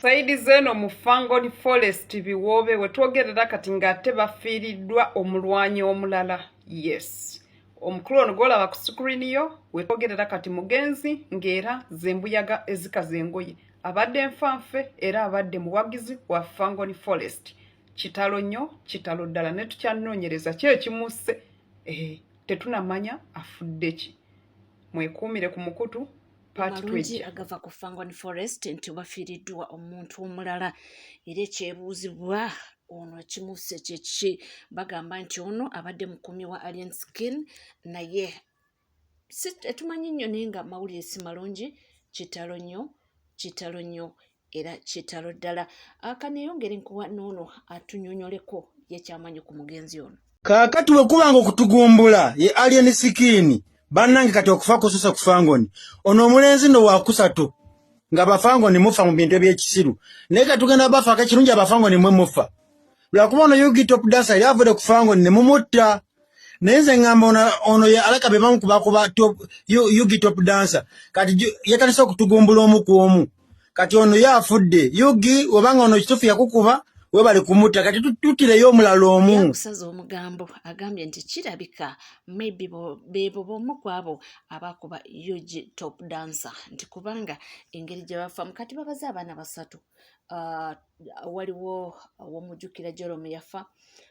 Saidi Zeno mu Fangoni Forest biwobe wetwogerera kati ngate bafiiriddwa omulwanyi omulala. Yes. Omukulu ono gwolaba ku screen yo wetwogerera kati mugenzi ng'era zembuyaga ezikaze engoye. Abadde enfanfe era abadde muwagizi wa Fangoni Forest. Kitalo nnyo, kitalo ddala ne tukyanoonyereza ki ekimuse. Tetunamanya afudde ki. Mwekuumire ku mukutu. Malungi agava ku Fangoni Forest nti wafiiriddwa omuntu omulala era ekyebuuzibwa ono kimuse kyeki bagamba nti ono abadde mukumi wa Alien Skin naye etumanyi nnyo naye nga mawulire si malungi. Kitalo nnyo era kitalo ddala. Akaneyongere nkuwa noono atunyonyoleko yekyamanyi ku mugenzi ono. Kaakati we kubanga okutugumbula ye Alien Skin bannange kati okufa kususa ku Fangoni ono omulenzi no wa kusatu nga bafangoni mufa mu bintu ebyekisiru naye katugenda bafa akakirungi abafangoni mwe mufa lwakuba ono Yugi Top Dancer yavude ku Fangoni ne mumutta naye nze ngamba ono ye alaka be bamu kubakuba Yugi Top Dancer kati yatandise okutugumbula omu ku omu kati ono yafudde Yugi obanga ono kitufu yakukuba we bali kumutta kati tutireyo omulala omu yakusaza omugambo agambye nti kirabika maybe bebo bomu kwabo abakuba Yugi Top Dancer nti kubanga engeri gye bafamu kati babaze abaana basatu. Waliwo womujjukira Jerome yafa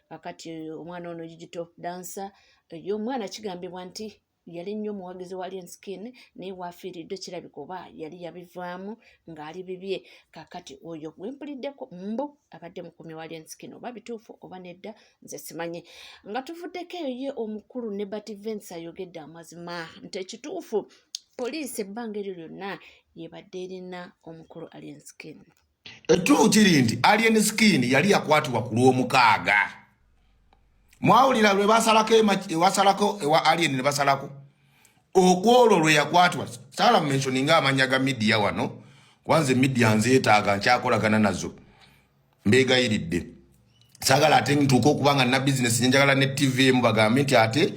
kakati omwana ono Yugi Top Dancer y'omwana kigambibwa nti yali nnyo muwagizi wa Alien Skin naye wafiiriddwe kirabika oba yali yabivaamu ng'ali bibye kakati oyo gwempuliddeko mbu abadde mukumi wa Alien Skin oba bituufu oba nedda nze simanyi nga tuvuddeko eyo ye omukulu ne Bati Vance ayogedde amazima nti ekituufu poliisi ebbanga eryo lyonna yebadde erina omukulu Alien Skin. Etuufu kiri nti Alien Skin yali yakwatibwa ku Lwomukaaga. Mwawulira lwe basalako ewa Alien ne basalako okwolwo lwe yakwatibwa sala mentioning amanya ga media wano kwanze media nzeetaaga nkyakolagana nazo mbeegayiridde sagala ate ntuuka okubanga na business njagala ne TV mubagambe nti ate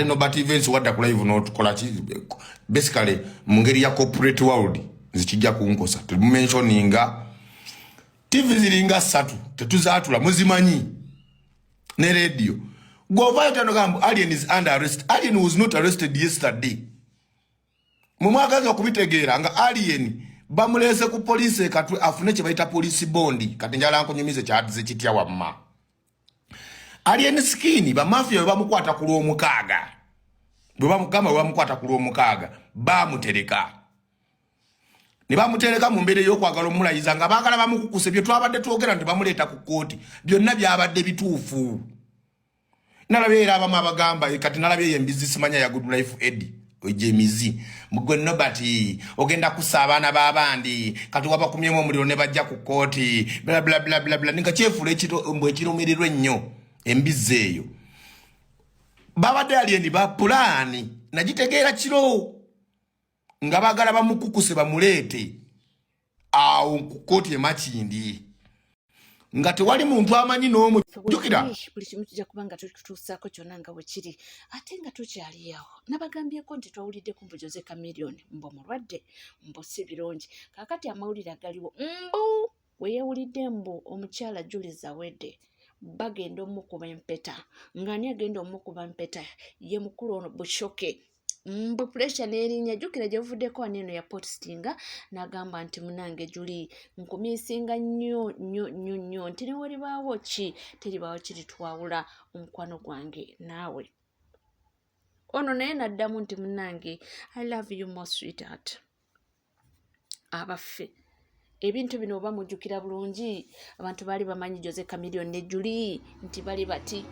no Bati Events wadda ku live n'otukola basically mu ngeri ya corporate world nzikijja kunkosa temumentioninga TV ziringa 3 tetuzaatula muzimanyi ne radio. Go vital gambo Alien is under arrest. Alien was not arrested yesterday. Mumwagaza okubitegera nga Alien bamulese ku police katwe afune kye bayita police bondi kati njala nkonyumize kyatize kitya wamma. Alien Skin ba mafia bamukwata ku Lwomukaaga. Bwe bamugamba bamukwata ku Lwomukaaga bamutereka. Ne bamutereka mu mbere y'okwagala omulayiza nga baagala bamukukuse bye twabadde twogera nti bamuleeta ku kooti byonna byabadde bituufu. Nalabeera abamu abagamba kati nalabeera embizi simanya ya Good Life Eddie ojemizi mugwe nobati ogenda kusa abaana b'abandi kati wabakumyemu omuliro ne bajja ku kooti bla bla bla bla bla ninga kyefula ekirumirirwa ennyo embizi eyo babadde Alien ba pulaani nagitegeera kiro nga bagala bamukukuse bamuleete awo ku kooti emakindi nga tewali muntu amanyi n'omu jukira buli kimu kijja kubanga tutuusaako kyonna nga bwe kiri ate nga tukyaliyawo nabagambyeko nti twawulidde ku Jose Chameleone mbu mulwadde mbu si birungi kaakati amawulire agaliwo mbu weyeewulidde mbu omukyala Julie Zawede bagenda omukuba empeta ng'ani agenda omukuba empeta ye mukulu ono Bushoke mbu pressure n'erinnya jjukira gye buvuddeko aneeno ya postinga n'agamba nti munange Julie nkumiisinga nnyo nti ne walibaawo ki teribaawo kiri twawula omukwano gwange naawe ono naye n'addamu nti munange I love you more sweetheart. Abaffe ebintu bino oba mujjukira bulungi abantu baali bamanyi Jose Chameleone ne Julie nti bali bati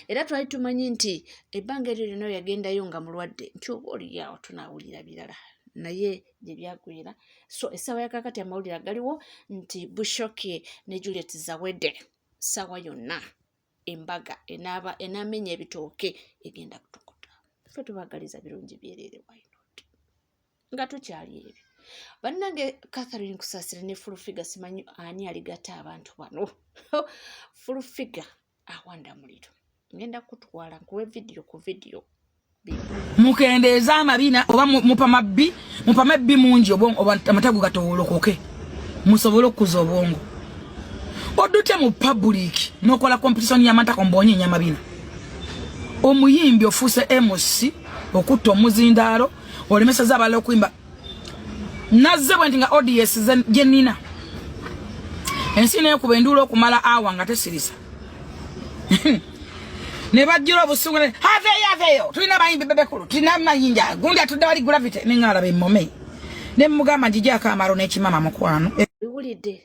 era twali tumanyi nti ebbanga eryo lyonna yagendayo nga mulwadde nti oba oliyawo tunaawulira birala naye gye byagwira so essaawa yakakati amawulire agaliwo nti Bushoke ne Juliet Zawede ssaawa yonna embaga enamenya ebitooke egenda kutukuta ffe tubagaliza birungi byereere wainot nga tukyali ebyo bannange Catherine Kusasira ne Full-Figure simanyi ani aligata abantu bano Full-Figure awanda muliro ngenda kutwala nkuwe video ku video mukendeeza amabina oba mupamabbi mungi oba amatagu gatowolokoke musobolo okukuza obwongo. Oddute mu public n'okola competition y'amata kombonye nyama bina. Omuyimbi ofuuse MC okutta omuzindaalo olemeseza abala okuyimba. Nazze bwe nti nga ODS gye nnina. Ensi n'ekuba enduula okumala awa nga tesirisa. Ne bajjira obusungu ne aveyo tulina bayimbi bebekulu tulina mayinja gundi atudde wali gravity n'engalabe mmome. Ne mugamba njijako amaro n'ekimama mukwano. Biwulidde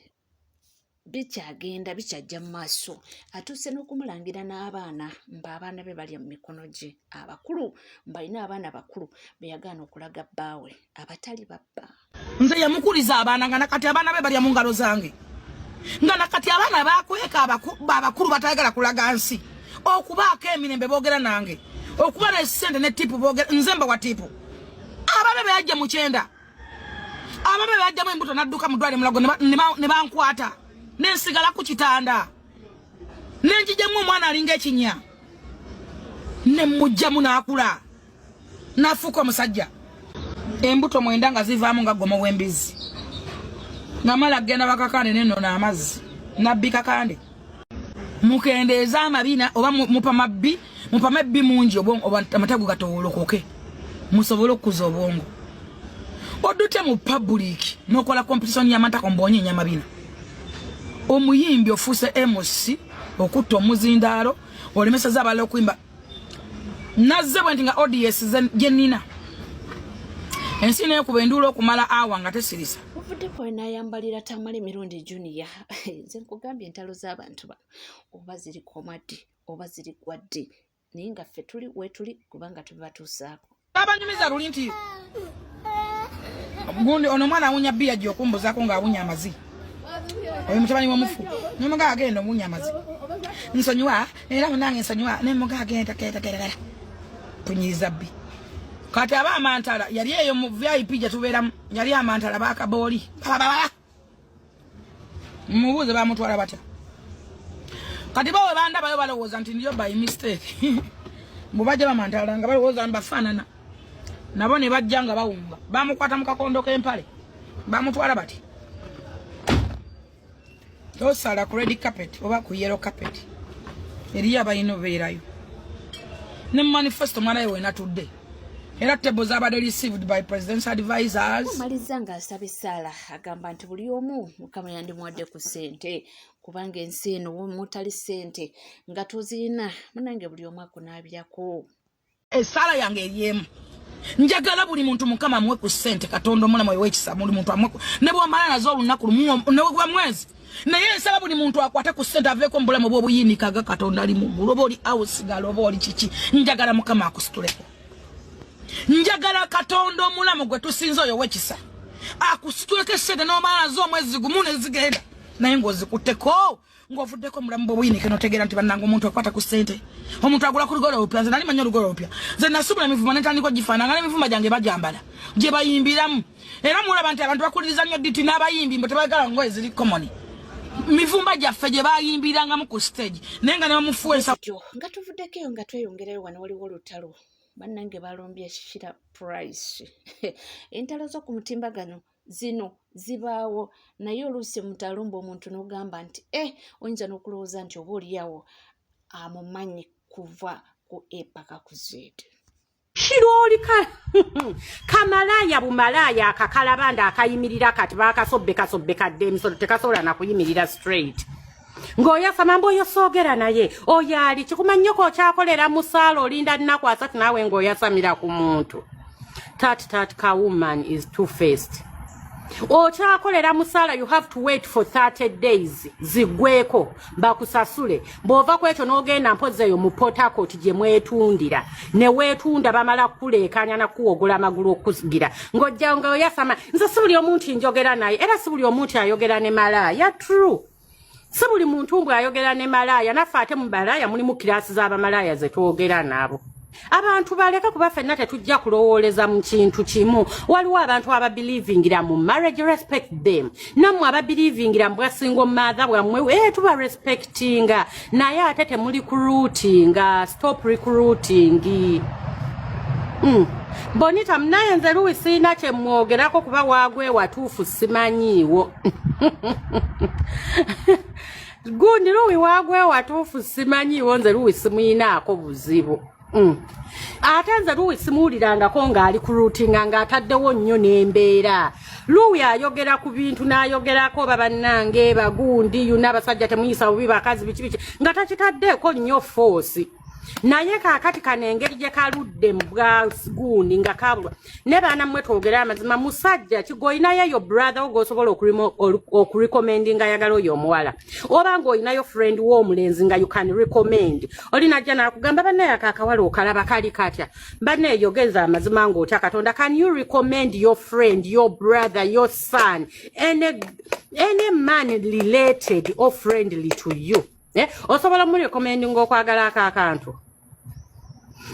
bikyagenda bikyajja mu maaso atuuse n'okumulangira n'abaana abaana be bali mu mikono gye abakulu balina abaana bakulu beyagaana okulaga bbaawe abatali babba. Nze yamukuliza abaana nga nakati abaana be bali mu ngalo zange nga nakati abaana bakweka abakulu batayagala kulaga nsi okubaako emirembe boogera nange okuba n'essente ne tipu boogera nze mba wa tipu. Ababe beyajja mu kyenda ababe beyajjamu embuto n'adduka mu ddwale mulago ne bankwata nensigala ku kitanda nenjijjamu omwana alinga ekinya ne mujjamu n'akula n'afuuka omusajja. Embuto mwenda nga zivaamu nga goma w'embizi namala agenda bakakande nenona amazzi nabbi kakande mukendeeza amabina oba mupamabbi mungi oba amatagu gatowolokoke musobole okukuza obwongo. Oddute mu public n'okola competition y'amata kombonye nyama bina. Omuyimbi ofuuse MC okutta omuzindaalo olemeseza abala okuyimba. Nazze bwe nti nga ODS gye nnina. Ensi n'ekuba enduula okumala awa nga tesirisa. Ovuddeko enayambalira Tamale Mirundi Junior. Nze nkugambye entalo z'abantu bano oba ziri komaddi oba ziri gwaddi naye nga ffe tuli wetuli kubanga tubibatuusaako. Abanyumiza luli nti gundi ono mwana awunya bbiya gy'okumbuzaako ng'awunya amazi. Oyo mutabani w'omufu nemuga agenda omunya amazi nsonyiwa era munange nsonyiwa nemuga agenda kera punyiza bbi. Kati aba amantala yali eyo mu VIP gye tubeeramu yali amantala bakabooli mubuuze bamutwala batya. Kati bawe bandabayo balowooza nti ndiyo by mistake bubajja bamantala nga balowooza mbafaanana nabo ne bajja nga bawumba bamukwata mu kakondo k'empale bamutwala bati tosala ku red carpet oba ku yellow carpet eriyo abalina obeerayo ne manifesto mwana yewe natudde era tebo zabadde received by presidential advisors. Maliza nga asaba essaala agamba nti buli omu Mukama yandimuwadde ku ssente kubanga ensi eno mutali ssente nga tuzirina munange buli omu akunaabirako. Essaala yange eryemu njagala buli muntu Mukama amuwe ku ssente Katonda omulamu ow'ekisa buli muntu amuwe ne bw'omala nazo olunaku lumu ne bwe mwezi naye nsaba buli muntu akwate ku ssente aveeko mu bulamu bw'obuyinikaga Katonda ali mu oba oli awusigala oba oli kiki njagala Mukama akusituleko. Njagala Katonda omulamu gwe tusinza oyo w'ekisa akusituleko essente n'omala nazo omwezi gumu ne zigenda naye ng'ozikutteko ng'ovuddeko mulamu bw'obuyinike n'otegeera nti bannanga omuntu akwata ku ssente omuntu agula ku lugolo olupya nze nali manya olugolo olupya nze nasubula emivumo n'entandika ogifaananga n'emivumo gyange bajambala gye bayimbiramu era mulaba nti abantu bakuliriza nnyo diti n'abayimbi mbu tebaagala ngoye ziri komoni mivumba gyaffe gye bayimbirangamu ku stage naye nga ne bamufuensa nga tuvuddeko eyo nga tweyongerayo wano waliwo olutalo bannange balombye Shira Price entalo z'oku mutimbagano zino zibaawo naye oluusi mutalumba omuntu n'ogamba nti oyinza n'okulowooza nti oba oliyawo amumanyi kuva ku A paka ku Z. Shiroli kamalaya bumalaya akakalabanda akayimirira kati bakasobbe kadde emisolo tekasobola na kuyimirira straight. Ngoyasa mambo yosoogera naye oyali kikumanyoko okyakolera musaalo olinda nnaku asatu naawe ng'oyasamira ku muntu. That ka woman is two-faced. Okyakolera musaala you have to wait for 30 days zigweko bakusasule bw'ova ku ekyo n'ogenda mpozi eyo mu Port Harcourt gye mwetundira ne weetunda bamala kuleekanya na kuwogola amagulu okusigira ng'ojja nga oyasama nze si buli omuntu njogera naye era si buli omuntu ayogera ne malaaya true. Si buli muntu mbwe ayogera ne malaaya naffe ate mu balaaya mulimu kiraasi z'abamalaaya ze twogera nabo. Abantu baleka kuba ffenna tetujja kulowooleza mu kintu kimu. Waliwo abantu ababelievingira mu marriage, respect them. Nammwe ababelievingira mu bwasingo mother bwammwe tuba respectinga naye ate temuli recruiting. Stop recruiting. Bonita mnaye nze Louis sina kye mwogerako kuba waagwe watuufu simanyiiwo. Gundi Louis waagwe watuufu simanyiiwo nze Louis simuyinaako buzibu. Ate nze Louis simuwulirangako ng'ali ku ruutinga ng'ataddewo nnyo n'embeera. Louis ayogera ku bintu n'ayogerako babannange bagundi yuna abasajja temuyisa bubi bakazi biki nga takitaddeeko nnyo force. Naye kaakati kano engeri gye kaludde mu bwa gundi nga kabulwa ne baana mmwe twogera amazima musajja kigoyinayo yo brother og'osobola okurecommendinga ayagala oyo omuwala oba ng'oyinayo friend w'omulenzi nga you can recommend olinajja nakugamba bannaye akaakawala okalaba kali katya banneeyogeza amazima ng'otya Katonda can you recommend your friend your brother your son any man related or friendly to you osobola mu recommending okwagala akakantu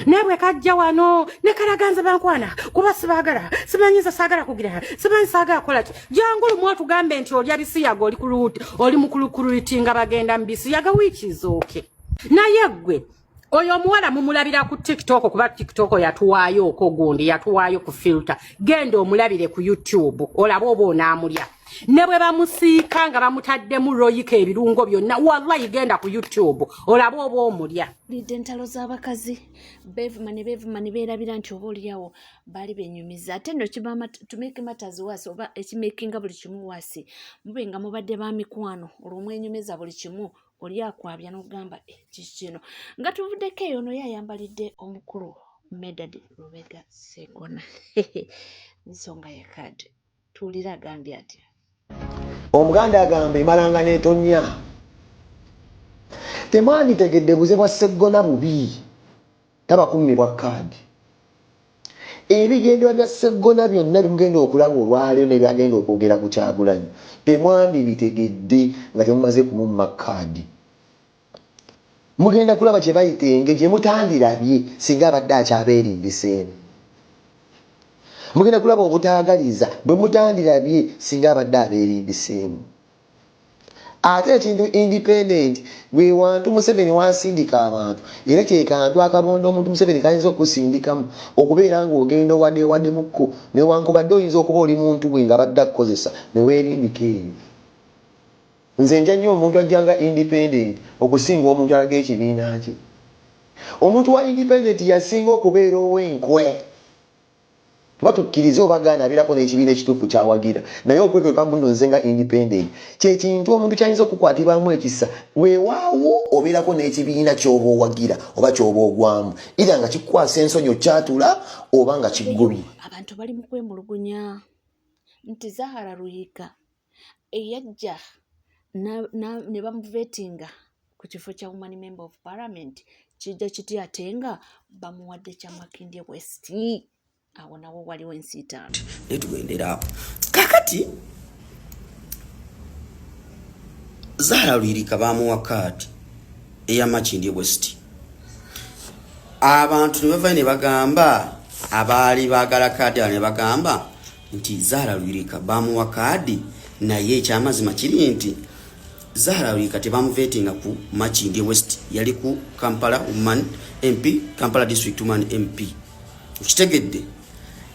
nebwe kajja wano ne kalaganza bankwana kuba sibagala simanyiza sagala kugira simanyi sagala kolati jangulu mu tugambe nti oli abisiyaga oli kuluti oli mukulukurutinga bagenda mbisi yaga wikizoke naye gwe oyo omuwala mumulabira ku TikTok kuba TikTok yatuwaayo okogundi yatuwaayo ku filter genda omulabire ku YouTube olaba oba onaamulya ne bwe bamusiika nga bamutaddemu royika ebirungo byonna wallahi genda ku YouTube olaba oba omulya lidde entalo z'abakazi bevumani beerabira nti oba oliyawo baali benyumiza ate nno kibama to make matters worse oba ekimakinga buli kimu wasi mube nga mubadde ba mikwano olw'omwenyumiza buli kimu oli akwabya n'ogamba kikino nga tuvuddeko eyo ono yayambalidde omukulu Medad Lubega Sseggona nsonga ya kadi tuwulira agambye atya Omuganda agamba emalanga n'etonnya temwanditegedde buze bwa Sseggona bubi tabakummibwa kaadi ebigendwa bya Sseggona byonna bimugenda okulaba olwaleero ne byagenda okwogera ku Kyagulanyi temwandibitegedde nga temumaze kumumma kaadi mugenda kulaba kye bayitenge gye mutandirabye singa abadde akyabeerindiseemu mugenda kulaba obutaagaliza bwe mutandirabye singa abadde abeerindiseemu ate ekintu independent bwe wantu Museveni wansindika abantu era kyekantu akabondo omuntu Museveni kayinza okusindikamu okubeera ng'ogenda wadde newankubadde oyinza okuba oli muntu bwe nga badde akukozesa neweerindika eyo nze nja nnyo omuntu ajjanga independent okusinga omuntu alaga ekibiina kye omuntu wa independent yasinga okubeera ow'enkwe batukkirize obagaana abirako n'ekibiina ekituufu kyawagira naye okwekwe kamuno nze nga independent kyekintu omuntu kyayinza okukwatibwamu ekisa weewaawo obeerako n'ekibiina ky'oba owagira oba ky'oba ogwamu era nga kikwasa ensonyi kyatula oba nga kiggubye abantu bali mu kwemulugunya nti Zahara Ruyika eyajja ne bamuvetinga ku kifo kya woman member of parliament kijja kiti ate nga bamuwadde kya Makindye West awo nawo waliwo ensiitaano netugendera awo kakati Zahara Ruyika bamuwa kaadi eya Makindye West abantu ne bava ne bagamba abaali baagala kaadi ne bagamba nti Zahara Ruyika bamuwa kaadi naye ekyamazima kiri nti Zahara Ruyika tebamuvetinga ku Makindye West yali ku Kampala Woman MP Kampala District Woman MP ukitegedde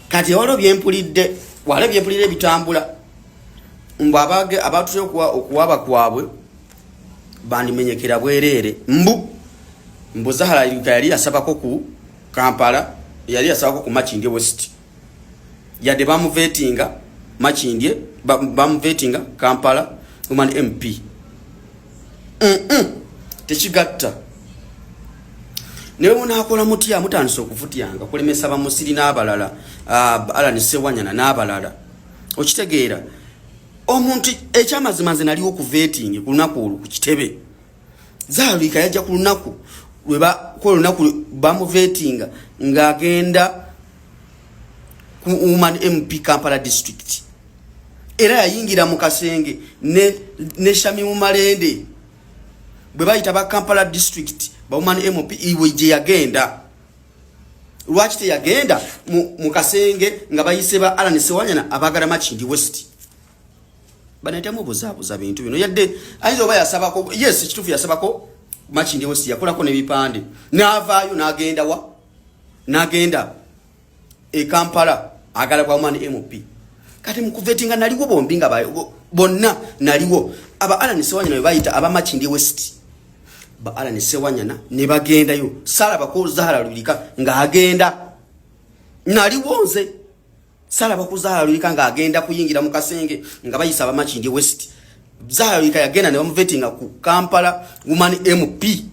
kati waliwo byempulidde bitambula mbu abatuse okuwaba kwabwe bandimenyekera bwereere mbu Zahara Ruyika yali yasabako ku Kampala yali yasabako ku Makindye West yadde bamuvetinga Makindye bamuvetinga Kampala Woman MP tekigatta newe munakola mutya mutandise okufutyanga kulemesa bamusiri n'abalala Alan Sewanyana n'abalala okitegeera omuntu ekyamazima nze naliwo ku vetting ku lunaku olwo ku kitebe Zahara Ruyika yajja ku lunaku bamuvetinga ng'agenda ku Woman MP Kampala District era yayingira mu kasenge ne Shami Mumalende bwe bayita ba Kampala District ba Woman MP iwe je yagenda lwaki te yagenda mu kasenge nga bayise ba Alan Sewanyana abagala Makindye West banete mu buzabuza bintu bino yadde ayizo ba yasabako yes kitufu yasabako Makindye West yakolako ne bipande n'avaayo n'agenda e Kampala agala kwa Woman MP kati mukuvetinga naliwo bombi nga bonna naliwo aba Alan Sewanyana we bayita aba Makindye West ba Alan Sewanyana ne bagenda yo sala bako Zahara Lulika nga agenda naliwo nze sala bako Zahara Lulika nga agenda kuyingira mu kasenge nga bayisa aba Makindye West Zahara Lulika yagenda ne bamuvetinga ku Kampala Woman MP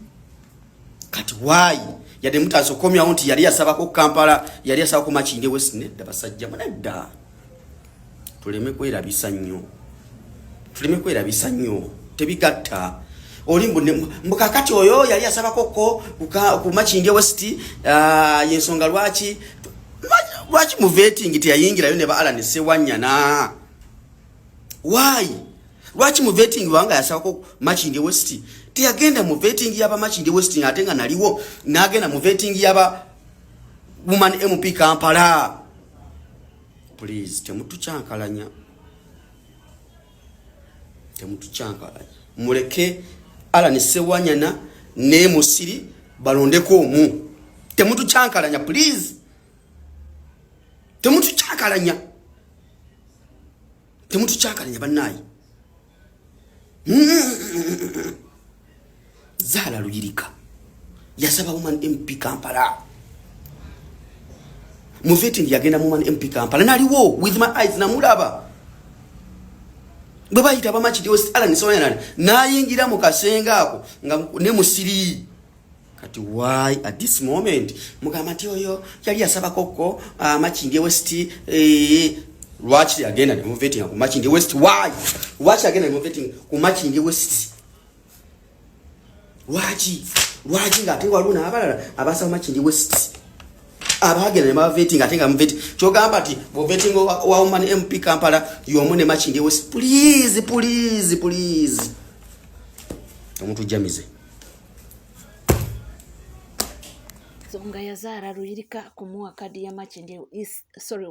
kati why yade mutazo komya onti yali yasaba ko Kampala yali yasaba ko Makindye West ne dabasajja manadda tuleme kwerabisa nnyo tebigatta olimbo mbukakati oyo yali yasaba koko ku Makindye West yensonga lwaki mu vetting teyayingira yo ne ba Alan Sewanyana why lwaki mu vetting banga yasaba ko Makindye West teyagenda mu vetting yaba Makindye West ngatenga naliwo nagenda mu vetting yaba Woman MP Kampala. Please, temutuchankalanya. Muleke Alan Sewanyana ne Musiri balondeko omu. Temutuchankalanya, please. Temutuchankalanya banayi. Zahara Lulika yasaba Woman MP Kampala. Muveting yagenda Woman MP Kampala naliwo with my eyes namulaba baba yita ba Makindye West Alan Sewanyana nayingira mu kasenga ako nga ne Musiri kati why at this moment mugamba nti oyo yali yasaba koko Makindye West lwaki yagenda ne muveting ku Makindye West why yagenda ne muveting ku Makindye West lwaki ngate waluna abalala abasaba Makindye West abagenda ne baveting atenga mveting kyogamba ati bo vetting wa Woman MP Kampala yomune Makindye West please omuntu jamize Songa ya Zahara Lulika kumuwa kadi ya Makindye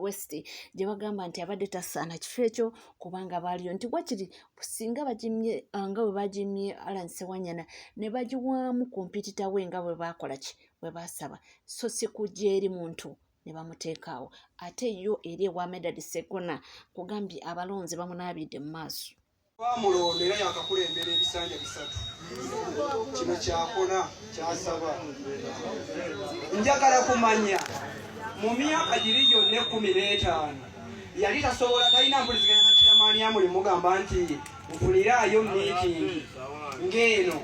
West gye bagamba nti abadde tasaana kifo ekyo kubanga baaliyo nti wakiri singa bajimye nga bwe bajimye Alan Sewanyana ne bagiwaamu kompitita we nga bwe bakola ki bwe basaba so si kujja eri muntu ne bamuteekaawo ate yo eri ewa Medad Segona kugambye abalonzi bamunaabidde mu maaso Bamulondo era yakakulembera ebisanja bisatu kino kyakona kyasaba njagala kumanya mu myaka giri gyonna 15 yali tasobola talina mpuliziganya na chairman yamuli mugamba nti nfuniraayo meeting ng'eno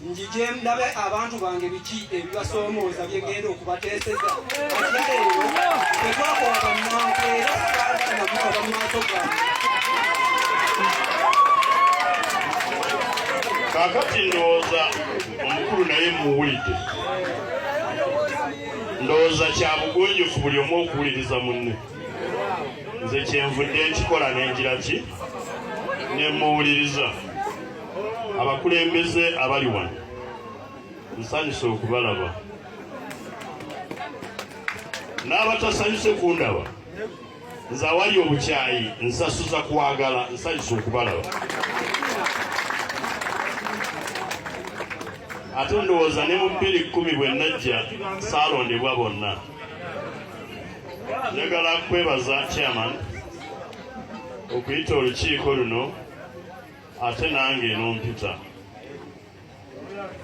njije ndabe abantu bange biki ebibasoomooza byegenda okubateeseza ate leero tetwakola bammankeera namukola mu maaso gange kakati ndowooza omukulu naye muwulidde ndowooza kya bugonjofu buli omu okuwuliriza munne nze kyenvudde nkikola n'engira ki ne muwuliriza abakulembeze abali wano nsanyuse okubalaba n'abatasanyuse kundaba nze awali obukyayi nsasuza kwagala nsanyuse okubalaba ate ndowooza ne mu 2010 bwe najja saalondebwa bonna njagala kwebaza chairman okuyita olukiiko luno ate nange enompita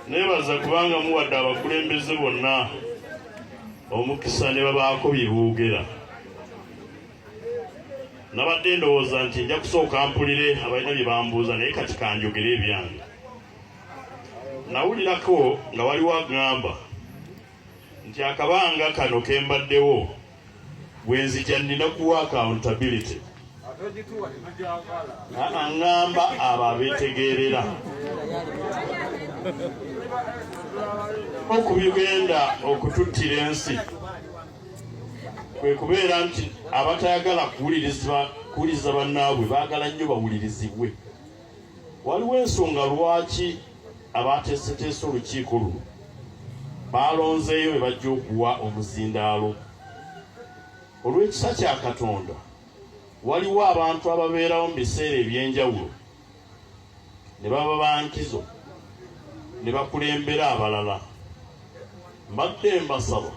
nebaza kubanga muwadde abakulembeze bonna omukisa ne babaako bye boogera nabadde ndowooza nti nja kusooka mpulire abalina bye bambuuza naye kati kanjogere ebyange nawulirako nga waliwo agamba nti akabanga kano kembaddewo bwenzija nina kuwa accountability aŋŋamba abo abeetegeerera okubigenda okututtira ensi kwe kubeera nti abatayagala kuwuliriza bannaabwe baagala nnyo bawulirizibwe waliwo ensonga lwaki abateeseteese olukiiko luno balonzeeyo be bajja okuwa omuzindaalo olw'ekisa kya Katonda waliwo abantu ababeerawo mu biseera ebyenjawulo ne baba bankizo ne bakulembera abalala mbadde mbasaba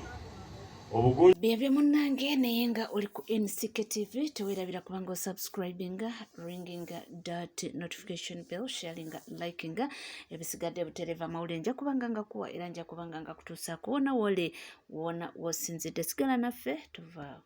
obugunju byebyo munnange naye nga oli ku NCK TV teweerabira kubanga osubscribinga ringinga that notification bell sharinga likinga ebisigadde butereva mawulire nja kubanga nga kuwa era nja kubanga nga kutuusa kuwona wole wona wosinzidde sigala naffe tuvaawo.